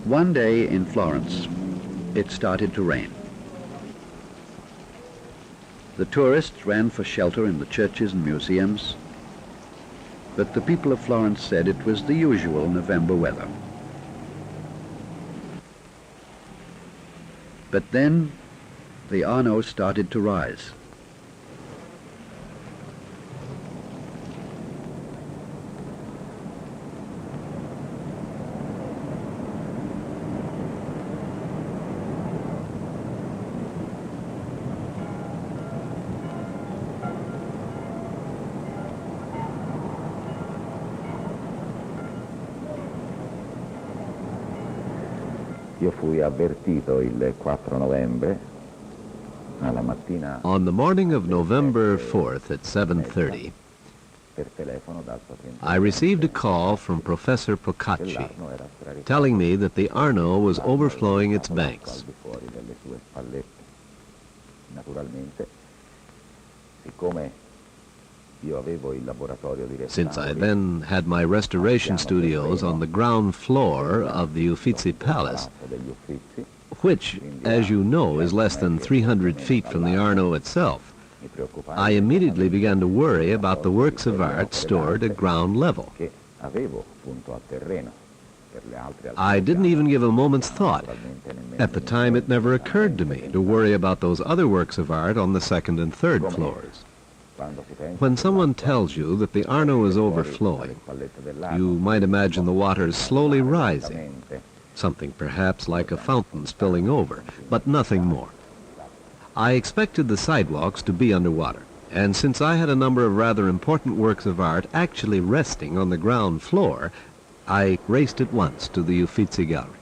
One day in Florence, it started to rain. The tourists ran for shelter in the churches and museums, but the people of Florence said it was the usual November weather. But then the Arno started to rise. Io fui avvertito il 4 novembre alla mattina. On the morning of November 4th at 7:30, per telefono dal I received a call from Professor Procacci telling me that the Arno was overflowing its banks. Naturalmente, siccome io avevo il laboratorio di Since I then had my restoration studios on the ground floor of the Uffizi Palace, which, as you know, is less than 300 feet from the Arno itself, I immediately began to worry about the works of art stored at ground level. I didn't even give a moment's thought. At the time, it never occurred to me to worry about those other works of art on the second and third floors. When someone tells you that the Arno is overflowing, you might imagine the waters slowly rising, something perhaps like a fountain spilling over, but nothing more. I expected the sidewalks to be underwater, and since I had a number of rather important works of art actually resting on the ground floor, I raced at once to the Uffizi Gallery.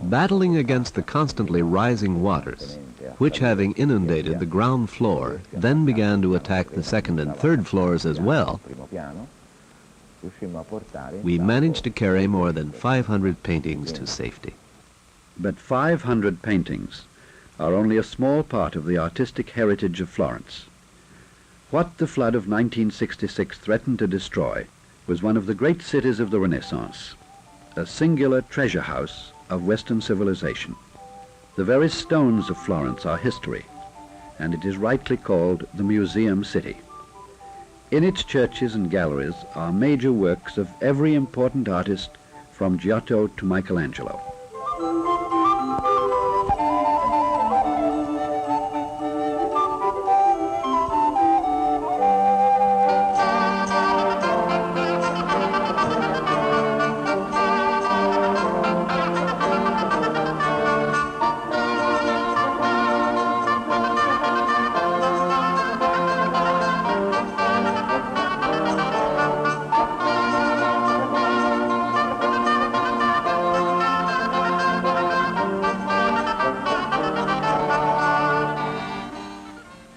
Battling against the constantly rising waters, which having inundated the ground floor, then began to attack the second and third floors as well, we managed to carry more than 500 paintings to safety. But 500 paintings are only a small part of the artistic heritage of Florence. What the flood of 1966 threatened to destroy was one of the great cities of the Renaissance, a singular treasure house of Western civilization. The very stones of Florence are history, and it is rightly called the Museum City. In its churches and galleries are major works of every important artist from Giotto to Michelangelo.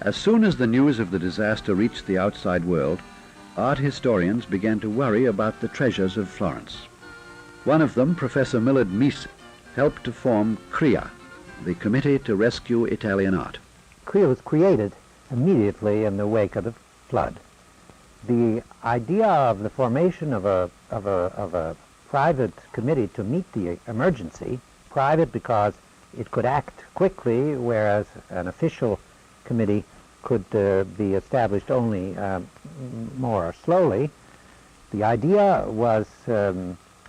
As soon as the news of the disaster reached the outside world, art historians began to worry about the treasures of Florence. One of them, Professor Millard Meese, helped to form CRIA, the Committee to Rescue Italian Art. CRIA was created immediately in the wake of the flood. The idea of the formation of a private committee to meet the emergency, private because it could act quickly, whereas an official committee could be established only more slowly. The idea was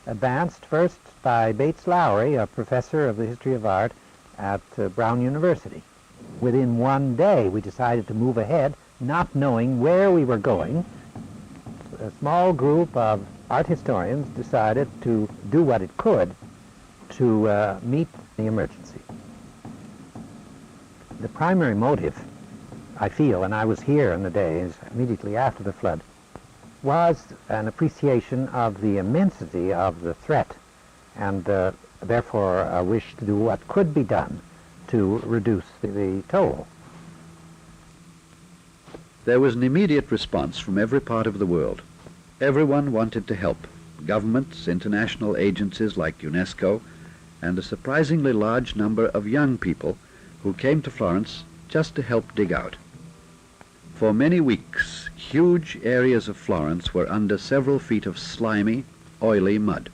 advanced first by Bates Lowry, a professor of the history of art at Brown University. Within one day, we decided to move ahead, not knowing where we were going. A small group of art historians decided to do what it could to meet the emergency. the primary motive, I feel, and I was here in the days immediately after the flood, was an appreciation of the immensity of the threat, and therefore a wish to do what could be done to reduce the toll. There was an immediate response from every part of the world. Everyone wanted to help. Governments, international agencies like UNESCO, and a surprisingly large number of young people who came to Florence just to help dig out. For many weeks, huge areas of Florence were under several feet of slimy, oily mud.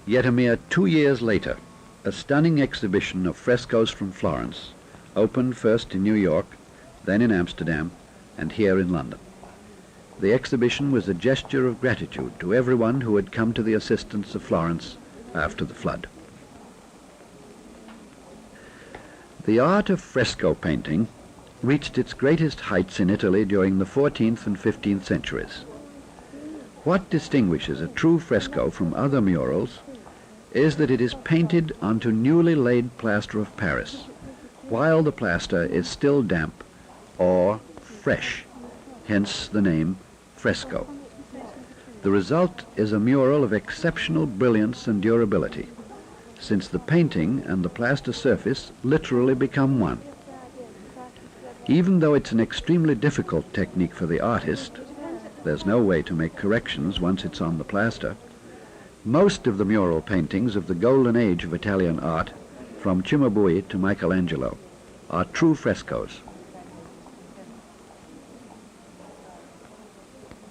Yet a mere 2 years later, a stunning exhibition of frescoes from Florence opened first in New York, then in Amsterdam, and here in London. The exhibition was a gesture of gratitude to everyone who had come to the assistance of Florence after the flood. The art of fresco painting reached its greatest heights in Italy during the 14th and 15th centuries. What distinguishes a true fresco from other murals is that it is painted onto newly laid plaster of Paris, while the plaster is still damp or fresh, hence the name fresco. The result is a mural of exceptional brilliance and durability, since the painting and the plaster surface literally become one. Even though it's an extremely difficult technique for the artist, there's no way to make corrections once it's on the plaster, most of the mural paintings of the golden age of Italian art, from Cimabue to Michelangelo, are true frescoes.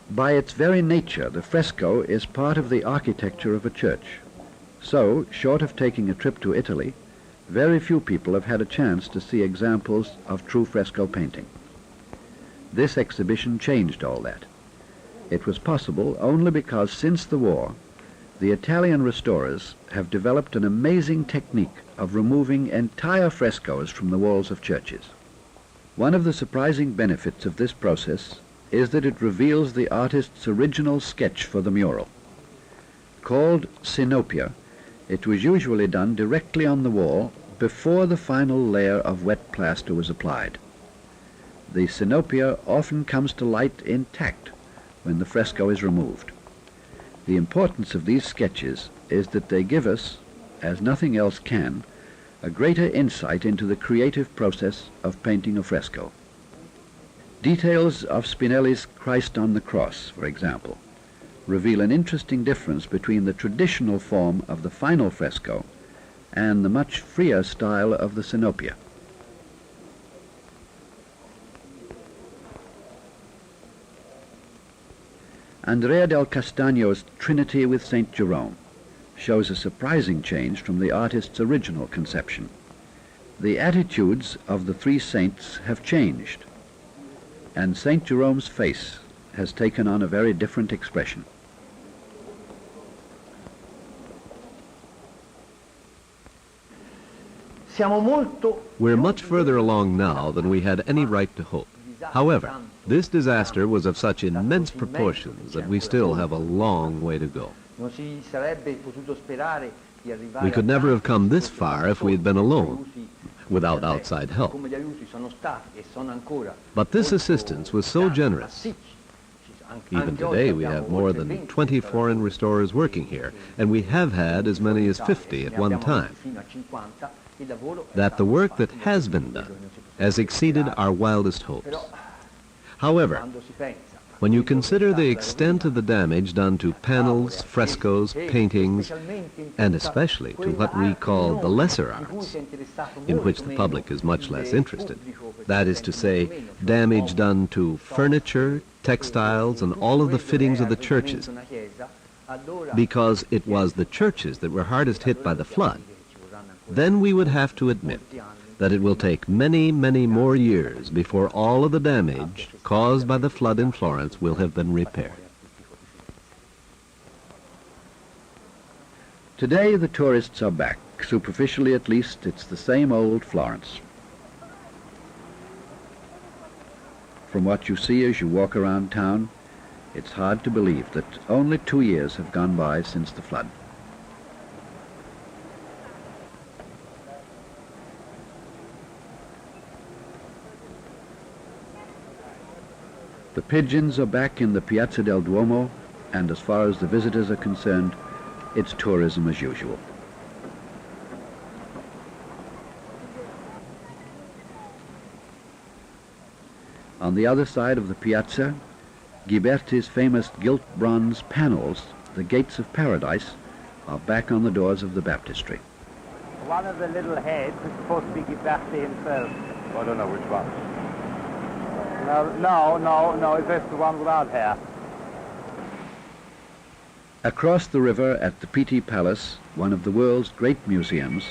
By its very nature, the fresco is part of the architecture of a church. So, short of taking a trip to Italy, very few people have had a chance to see examples of true fresco painting. This exhibition changed all that. It was possible only because since the war, the Italian restorers have developed an amazing technique of removing entire frescoes from the walls of churches. One of the surprising benefits of this process is that it reveals the artist's original sketch for the mural. Called synopia, it was usually done directly on the wall before the final layer of wet plaster was applied. The synopia often comes to light intact when the fresco is removed. The importance of these sketches is that they give us, as nothing else can, a greater insight into the creative process of painting a fresco. Details of Spinelli's Christ on the Cross, for example, reveal an interesting difference between the traditional form of the final fresco and the much freer style of the synopia. Andrea del Castagno's Trinity with St. Jerome shows a surprising change from the artist's original conception. The attitudes of the three saints have changed, and St. Jerome's face has taken on a very different expression. We're much further along now than we had any right to hope. However, this disaster was of such immense proportions that we still have a long way to go. We could never have come this far if we had been alone, without outside help. But this assistance was so generous. Even today we have more than 20 foreign restorers working here, and we have had as many as 50 at one time. That the work that has been done has exceeded our wildest hopes. However, when you consider the extent of the damage done to panels, frescoes, paintings, and especially to what we call the lesser arts, in which the public is much less interested, that is to say, damage done to furniture, textiles, and all of the fittings of the churches, because it was the churches that were hardest hit by the flood, then we would have to admit that it will take many, many more years before all of the damage caused by the flood in Florence will have been repaired. Today the tourists are back. Superficially at least, it's the same old Florence. From what you see as you walk around town, it's hard to believe that only 2 years have gone by since the flood. The pigeons are back in the Piazza del Duomo, and as far as the visitors are concerned, it's tourism as usual. On the other side of the piazza, Ghiberti's famous gilt bronze panels, the Gates of Paradise, are back on the doors of the baptistry. One of the little heads is supposed to be Ghiberti himself. I don't know which one. No, it's just the one without hair. Across the river at the Pitti Palace, one of the world's great museums,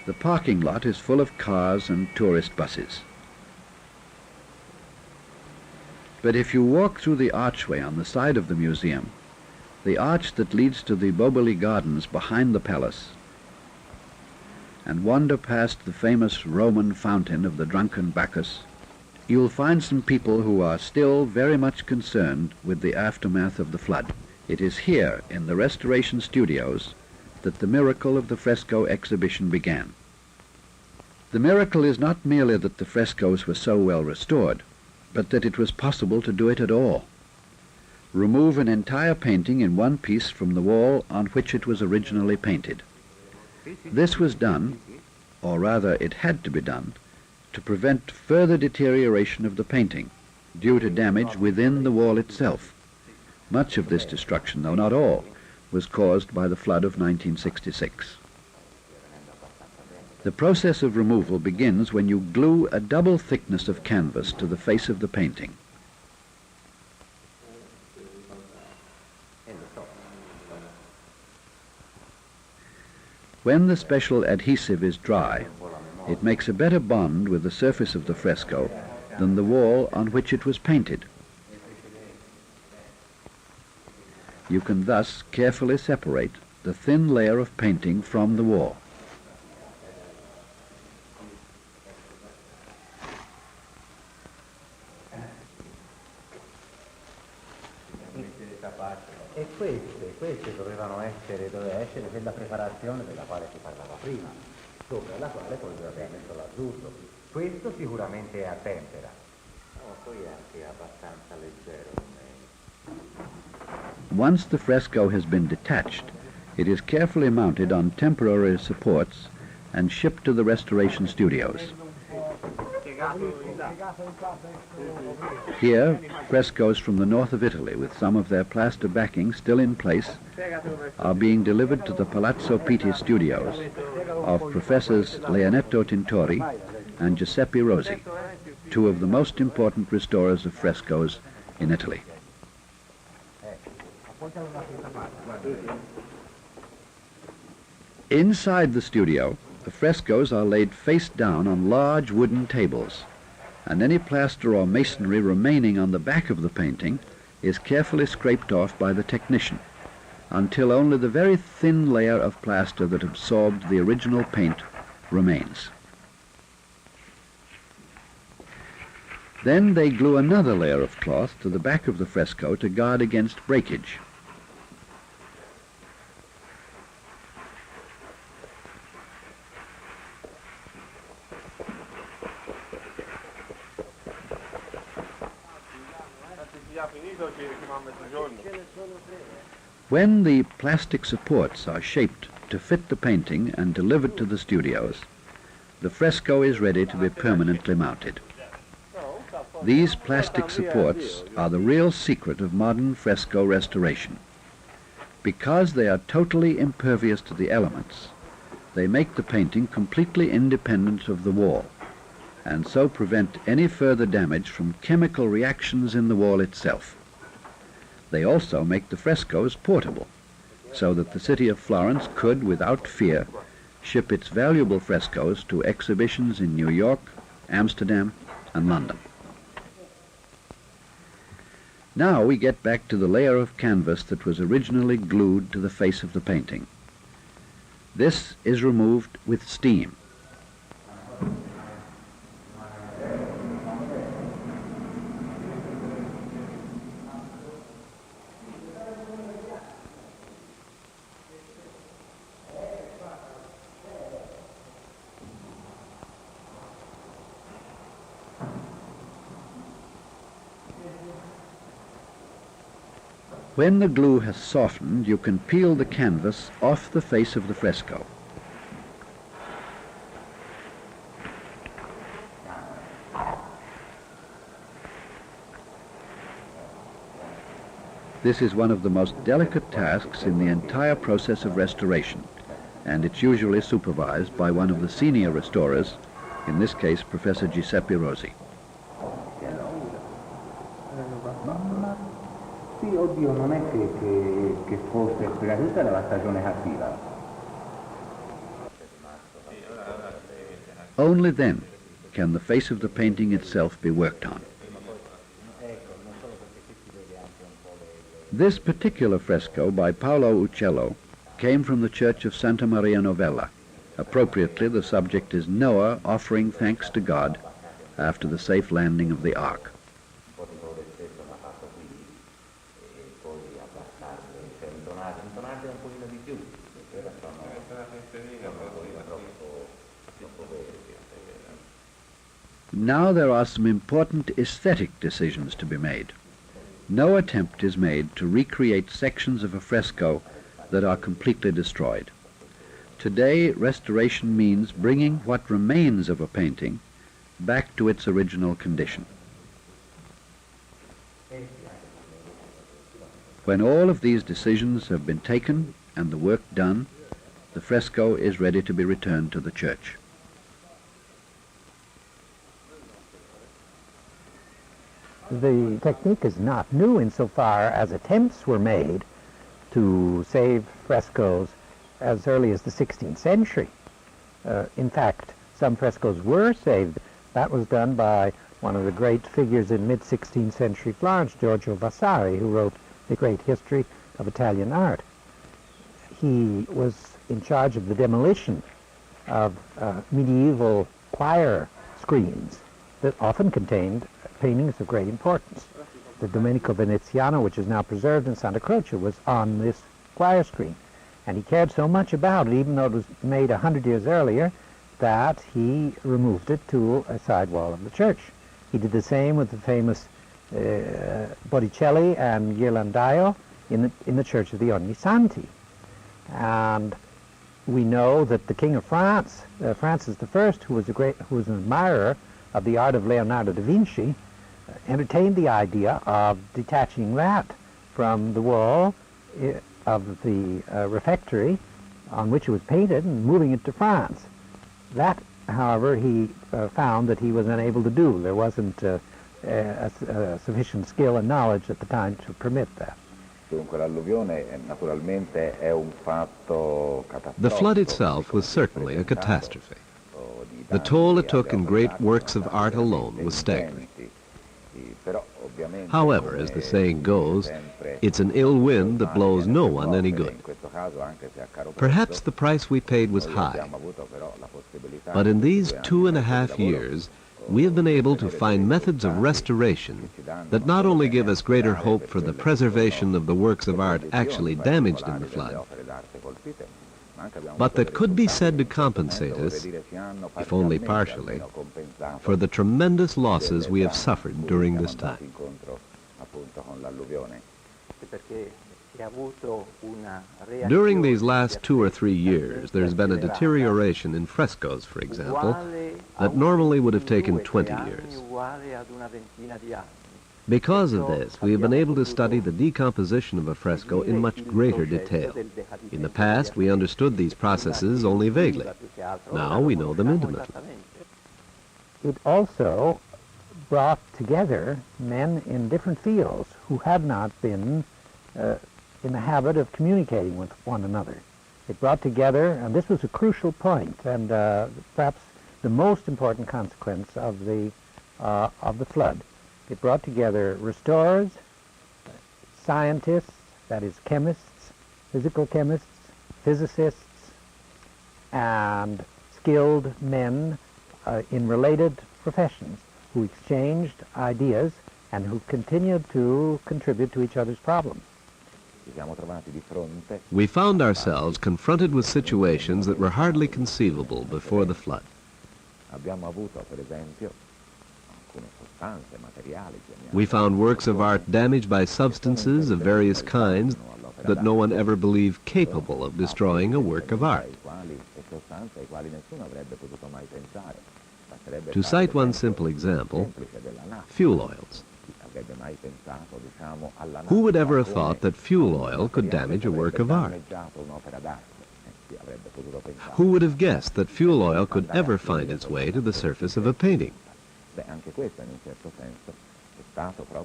the parking lot is full of cars and tourist buses. But if you walk through the archway on the side of the museum, the arch that leads to the Boboli Gardens behind the palace, and wander past the famous Roman fountain of the drunken Bacchus, you'll find some people who are still very much concerned with the aftermath of the flood. It is here, in the restoration studios, that the miracle of the fresco exhibition began. The miracle is not merely that the frescoes were so well restored, but that it was possible to do it at all. Remove an entire painting in one piece from the wall on which it was originally painted. This was done, or rather it had to be done, to prevent further deterioration of the painting due to damage within the wall itself. Much of this destruction, though not all, was caused by the flood of 1966. The process of removal begins when you glue a double thickness of canvas to the face of the painting. When the special adhesive is dry, it makes a better bond with the surface of the fresco than the wall on which it was painted. You can thus carefully separate the thin layer of painting from the wall. E queste doveva essere quella preparazione della quale si parlava prima, sopra la quale poi doveva aver messo l'azzurro. Questo sicuramente è a tempera. Poi è anche abbastanza leggero. Once the fresco has been detached, it is carefully mounted on temporary supports and shipped to the restoration studios. Here, frescoes from the north of Italy, with some of their plaster backing still in place, are being delivered to the Palazzo Pitti studios of Professors Leonetto Tintori and Giuseppe Rosi, two of the most important restorers of frescoes in Italy. Inside the studio, the frescoes are laid face down on large wooden tables, and any plaster or masonry remaining on the back of the painting is carefully scraped off by the technician, until only the very thin layer of plaster that absorbed the original paint remains. Then they glue another layer of cloth to the back of the fresco to guard against breakage. When the plastic supports are shaped to fit the painting and delivered to the studios, the fresco is ready to be permanently mounted. These plastic supports are the real secret of modern fresco restoration. Because they are totally impervious to the elements, they make the painting completely independent of the wall, and so prevent any further damage from chemical reactions in the wall itself. They also make the frescoes portable, so that the city of Florence could, without fear, ship its valuable frescoes to exhibitions in New York, Amsterdam, and London. Now we get back to the layer of canvas that was originally glued to the face of the painting. This is removed with steam. When the glue has softened, you can peel the canvas off the face of the fresco. This is one of the most delicate tasks in the entire process of restoration, and it's usually supervised by one of the senior restorers, in this case Professor Giuseppe Rosi. Sì, oddio, non è che fosse, perché questa era la stagione cattiva. Only then can the face of the painting itself be worked on. This particular fresco by Paolo Uccello came from the church of Santa Maria Novella. Appropriately, the subject is Noah offering thanks to God after the safe landing of the ark. Now there are some important aesthetic decisions to be made. No attempt is made to recreate sections of a fresco that are completely destroyed. Today, restoration means bringing what remains of a painting back to its original condition. When all of these decisions have been taken and the work done, the fresco is ready to be returned to the church. The technique is not new insofar as attempts were made to save frescoes as early as the 16th century. In fact, some frescoes were saved. That was done by one of the great figures in mid-16th century Florence, Giorgio Vasari, who wrote the great history of Italian art. He was in charge of the demolition of medieval choir screens that often contained paintings of great importance. The Domenico Veneziano, which is now preserved in Santa Croce, was on this choir screen. And he cared so much about it, even though it was made 100 years earlier, that he removed it to a side wall of the church. He did the same with the famous Botticelli and Ghirlandaio in the Church of the Ognissanti. And we know that the King of France, Francis I, who was an admirer of the art of Leonardo da Vinci, entertained the idea of detaching that from the wall of the refectory on which it was painted and moving it to France. That, however, he found that he was unable to do. There wasn't sufficient skill and knowledge at the time to permit that. The flood itself was certainly a catastrophe. The toll it took in great works of art alone was staggering. However, as the saying goes, it's an ill wind that blows no one any good. Perhaps the price we paid was high, but in these 2.5 years, we have been able to find methods of restoration that not only give us greater hope for the preservation of the works of art actually damaged in the flood, but that could be said to compensate us, if only partially, for the tremendous losses we have suffered during this time. During these last 2 or 3 years, there's been a deterioration in frescoes, for example, that normally would have taken 20 years. Because of this, we have been able to study the decomposition of a fresco in much greater detail. In the past, we understood these processes only vaguely. Now we know them intimately. It also brought together men in different fields who had not been in the habit of communicating with one another. It brought together, and this was a crucial point, and perhaps the most important consequence of the flood. It brought together restorers, scientists, that is chemists, physical chemists, physicists, and skilled men in related professions who exchanged ideas and who continued to contribute to each other's problems. We found ourselves confronted with situations that were hardly conceivable before the flood. We found works of art damaged by substances of various kinds that no one ever believed capable of destroying a work of art. To cite one simple example, fuel oils. Who would ever have thought that fuel oil could damage a work of art? Who would have guessed that fuel oil could ever find its way to the surface of a painting?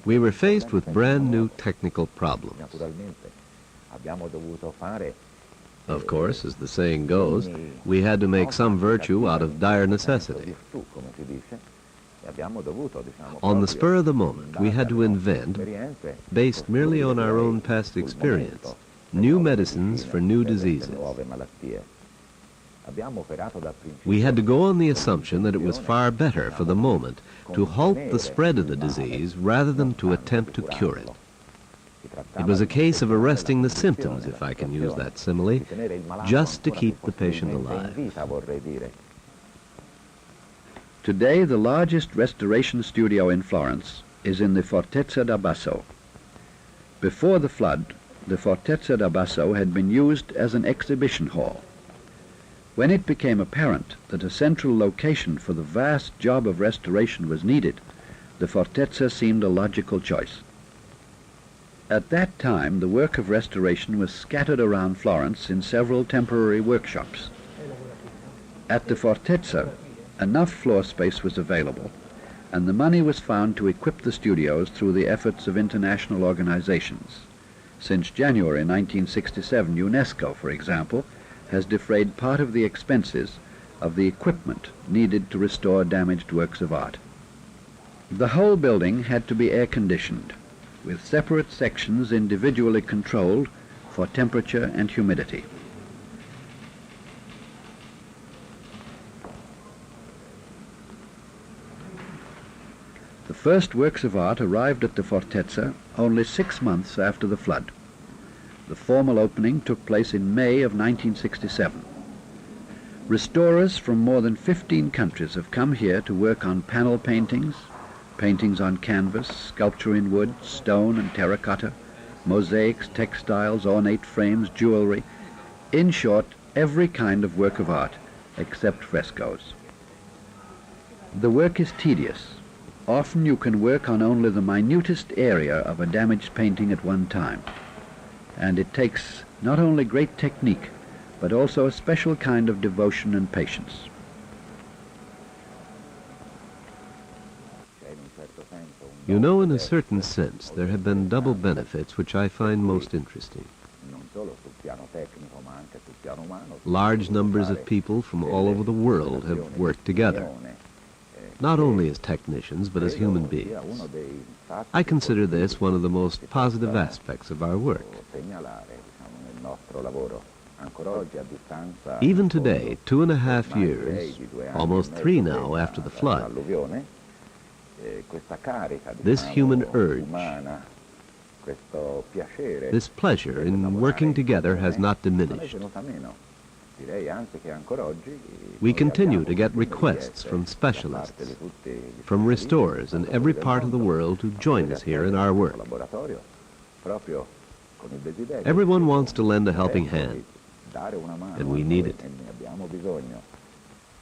We were faced with brand new technical problems. Of course, as the saying goes, we had to make some virtue out of dire necessity. On the spur of the moment, we had to invent, based merely on our own past experience, new medicines for new diseases. We had to go on the assumption that it was far better for the moment to halt the spread of the disease rather than to attempt to cure it. It was a case of arresting the symptoms, if I can use that simile, just to keep the patient alive. Today, the largest restoration studio in Florence is in the Fortezza da Basso. Before the flood, the Fortezza da Basso had been used as an exhibition hall. When it became apparent that a central location for the vast job of restoration was needed, the Fortezza seemed a logical choice. At that time, the work of restoration was scattered around Florence in several temporary workshops. At the Fortezza, enough floor space was available, and the money was found to equip the studios through the efforts of international organizations. Since January 1967, UNESCO, for example, has defrayed part of the expenses of the equipment needed to restore damaged works of art. The whole building had to be air-conditioned, with separate sections individually controlled for temperature and humidity. The first works of art arrived at the Fortezza only 6 months after the flood. The formal opening took place in May of 1967. Restorers from more than 15 countries have come here to work on panel paintings, paintings on canvas, sculpture in wood, stone and terracotta, mosaics, textiles, ornate frames, jewelry, in short, every kind of work of art except frescoes. The work is tedious. Often you can work on only the minutest area of a damaged painting at one time, and it takes not only great technique, but also a special kind of devotion and patience. You know, in a certain sense, there have been double benefits which I find most interesting. Large numbers of people from all over the world have worked together, not only as technicians, but as human beings. I consider this one of the most positive aspects of our work. Even today, 2.5 years, almost 3 now after the flood, this human urge, this pleasure in working together has not diminished. We continue to get requests from specialists, from restorers in every part of the world to join us here in our work. Everyone wants to lend a helping hand, and we need it.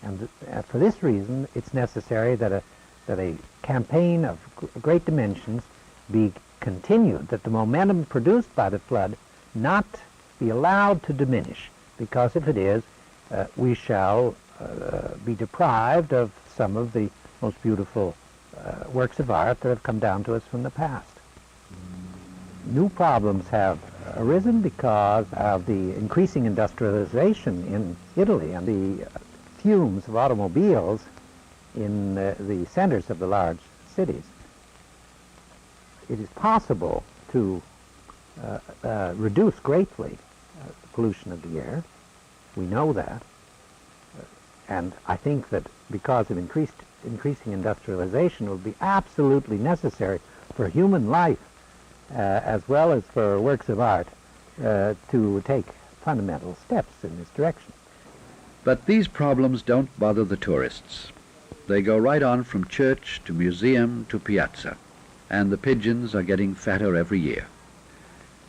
And for this reason, it's necessary that a campaign of great dimensions be continued, that the momentum produced by the flood not be allowed to diminish, because if it is, we shall be deprived of some of the most beautiful works of art that have come down to us from the past. New problems have arisen because of the increasing industrialization in Italy and the fumes of automobiles in the centers of the large cities. It is possible to reduce greatly the pollution of the air. We know that. And I think that because of increasing industrialization, it will be absolutely necessary for human life, as well as for works of art, to take fundamental steps in this direction. But these problems don't bother the tourists. they go right on from church to museum to piazza, and the pigeons are getting fatter every year.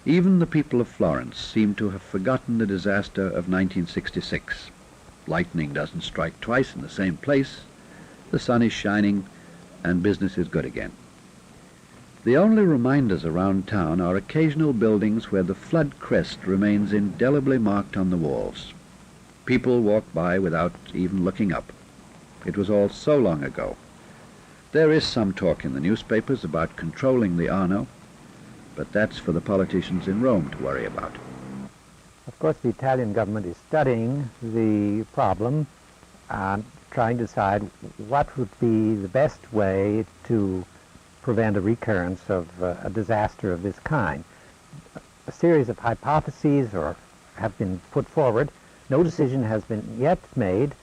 Even the people of Florence seem to have forgotten the disaster of 1966. Lightning doesn't strike twice in the same place, the sun is shining, and business is good again. The only reminders around town are occasional buildings where the flood crest remains indelibly marked on the walls. People walk by without even looking up. It was all so long ago. There is some talk in the newspapers about controlling the Arno, but that's for the politicians in Rome to worry about. Of course, the Italian government is studying the problem and trying to decide what would be the best way to prevent a recurrence of a disaster of this kind. A series of hypotheses have been put forward. No decision has been yet made,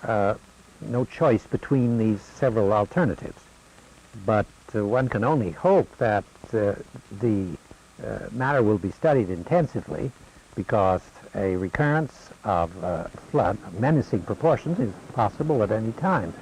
no choice between these several alternatives. But one can only hope that the matter will be studied intensively, because a recurrence of flood of menacing proportions is possible at any time.